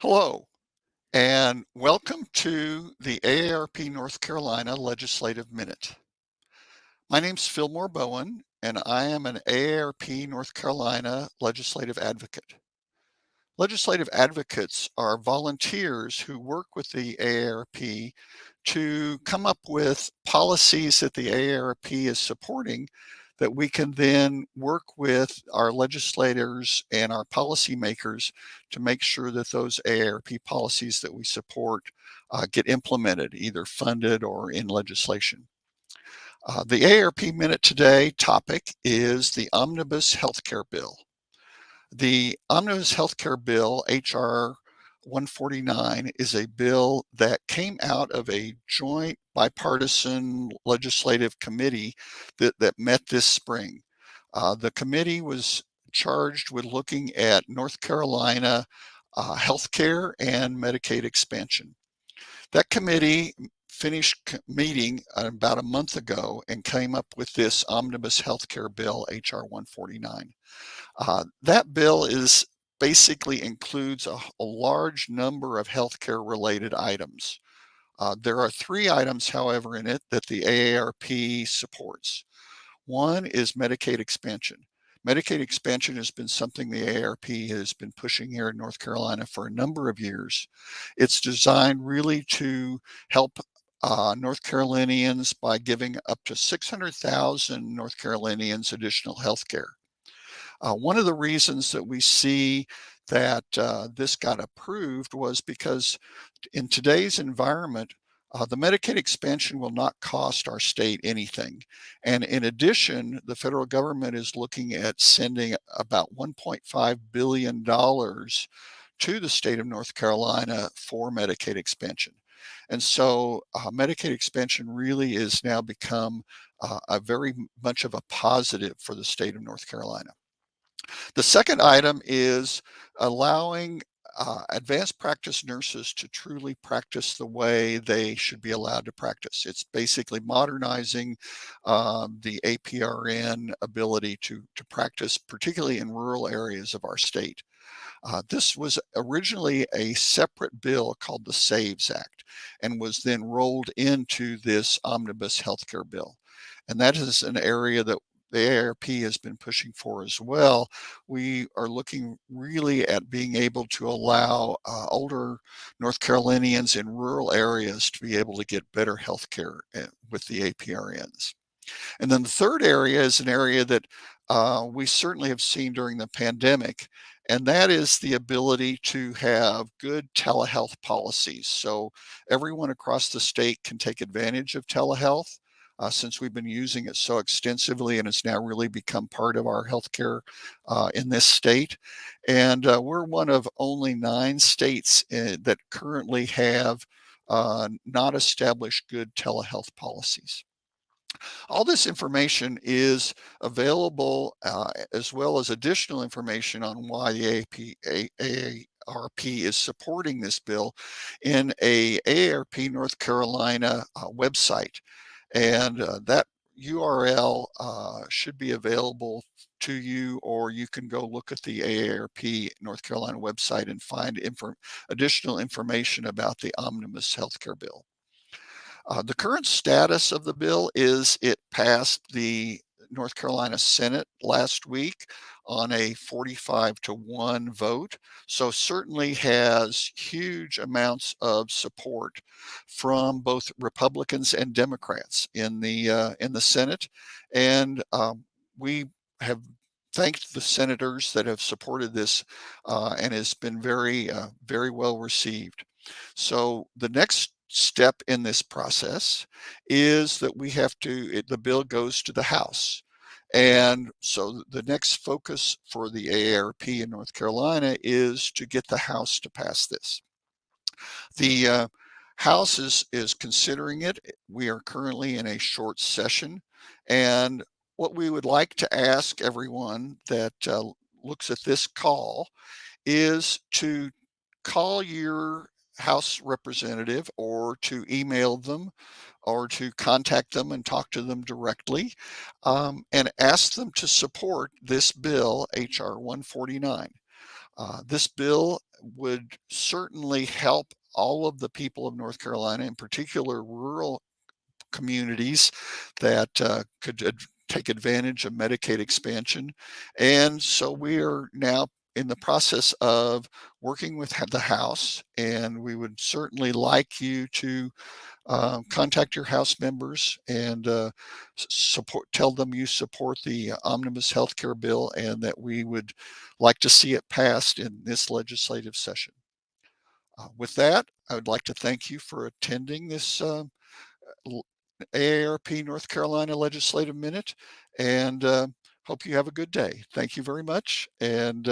Hello, and welcome to the AARP North Carolina Legislative Minute. My name's Fillmore Bowen, and I am an AARP North Carolina legislative advocate. Legislative advocates are volunteers who work with the AARP to come up with policies that the AARP is supporting that we can then work with our legislators and our policymakers to make sure that those AARP policies that we support get implemented, either funded or in legislation. The AARP Minute Today topic is the Omnibus Healthcare Bill. The Omnibus Healthcare Bill, H.R. 149, is a bill that came out of a joint bipartisan legislative committee that met this spring. The committee was charged with looking at North Carolina healthcare and Medicaid expansion. That committee finished meeting about a month ago and came up with this Omnibus Healthcare Bill, H.R. 149. That bill basically includes a large number of healthcare related items. There are three items, however, in it that the AARP supports. One is Medicaid expansion. Medicaid expansion has been something the AARP has been pushing here in North Carolina for a number of years. It's designed really to help North Carolinians by giving up to 600,000 North Carolinians additional health care. One of the reasons that we see that this got approved was because in today's environment, the Medicaid expansion will not cost our state anything. And in addition, the federal government is looking at sending about $1.5 billion to the state of North Carolina for Medicaid expansion. And so Medicaid expansion really is now become a very much of a positive for the state of North Carolina. The second item is allowing advanced practice nurses to truly practice the way they should be allowed to practice. It's basically modernizing the APRN ability to practice, particularly in rural areas of our state. This was originally a separate bill called the SAVES Act and was then rolled into this omnibus healthcare bill. And that is an area that the AARP has been pushing for as well. We are looking really at being able to allow older North Carolinians in rural areas to be able to get better health care with the APRNs. And then the third area is an area that we certainly have seen during the pandemic, and that is the ability to have good telehealth policies. So everyone across the state can take advantage of telehealth. Since we've been using it so extensively and it's now really become part of our healthcare in this state. And we're one of only 9 states that currently have not established good telehealth policies. All this information is available as well as additional information on why the AARP is supporting this bill in a AARP North Carolina website. And that URL should be available to you, or you can go look at the AARP North Carolina website and find additional information about the Omnibus Healthcare Bill. The current status of the bill is it passed the North Carolina Senate last week on a 45-1 vote, so certainly has huge amounts of support from both Republicans and Democrats in the Senate, and we have thanked the senators that have supported this, and has been very well received. So the next step in this process is that the bill goes to the House. And so the next focus for the AARP in North Carolina is to get the House to pass this. The House is considering it. We are currently in a short session. And what we would like to ask everyone that looks at this call is to call your House representative or to email them or to contact them and talk to them directly and ask them to support this bill, H.R. 149. This bill would certainly help all of the people of North Carolina, in particular rural communities that could take advantage of Medicaid expansion. And so we are now in the process of working with the House, and we would certainly like you to contact your House members and support. Tell them you support the omnibus health care bill, and that we would like to see it passed in this legislative session. With that, I would like to thank you for attending this AARP North Carolina Legislative Minute, and hope you have a good day. Thank you very much, and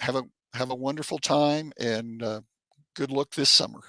have a wonderful time, and good luck this summer.